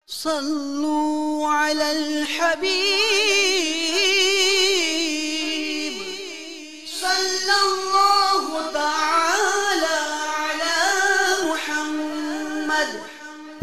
صلوا على الحبيب صلى الله تعالى على محمد۔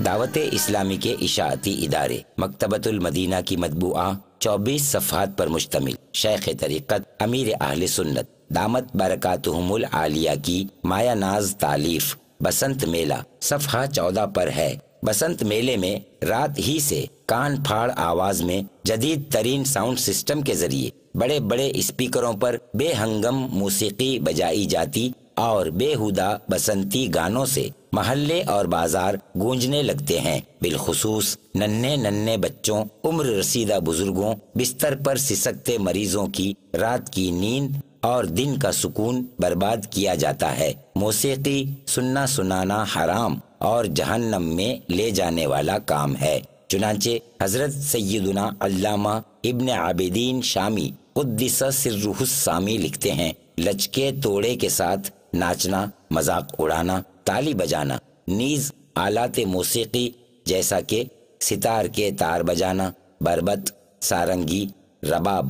دعوت اسلامی کے اشاعتی ادارے مکتبۃ المدینہ کی مطبوعہ 24 صفحات پر مشتمل شیخ طریقت امیر اہل سنت دامت برکاتہم العالیہ کی مایہ ناز تالیف بسنت میلہ صفحہ 14 پر ہے۔ بسنت میلے میں رات ہی سے کان پھاڑ آواز میں جدید ترین ساؤنڈ سسٹم کے ذریعے بڑے بڑے اسپیکروں پر بے ہنگم موسیقی بجائی جاتی اور بے ہودہ بسنتی گانوں سے محلے اور بازار گونجنے لگتے ہیں۔ بالخصوص ننھے ننھے بچوں، عمر رسیدہ بزرگوں، بستر پر سسکتے مریضوں کی رات کی نیند اور دن کا سکون برباد کیا جاتا ہے۔ موسیقی سننا سنانا حرام اور جہنم میں لے جانے والا کام ہے۔ چنانچہ حضرت سیدنا علامہ ابن عابدین شامی قدس سرہ السامی لکھتے ہیں، لچکے توڑے کے ساتھ ناچنا، مذاق اڑانا، تالی بجانا، نیز آلات موسیقی جیسا کہ ستار کے تار بجانا، بربت، سارنگی، رباب،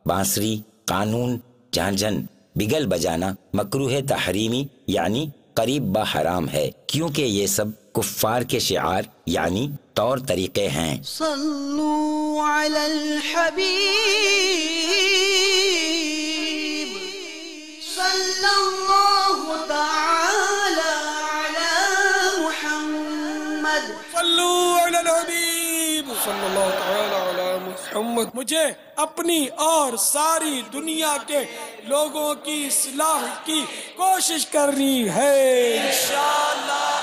بانسری، قانون، جھنجھن، بگل بجانا مکروہ تحریمی یعنی قریب بحرام ہے، کیونکہ یہ سب کفار کے شعار یعنی طور طریقے ہیں۔ صلوا علی الحبیب صلی اللہ تعالی علی محمد۔ صلوا علی الحبیب صلی اللہ تعالی علی محمد۔ مجھے اپنی اور ساری دنیا کے لوگوں کی اصلاح کی کوشش کرنی ہے انشاءاللہ۔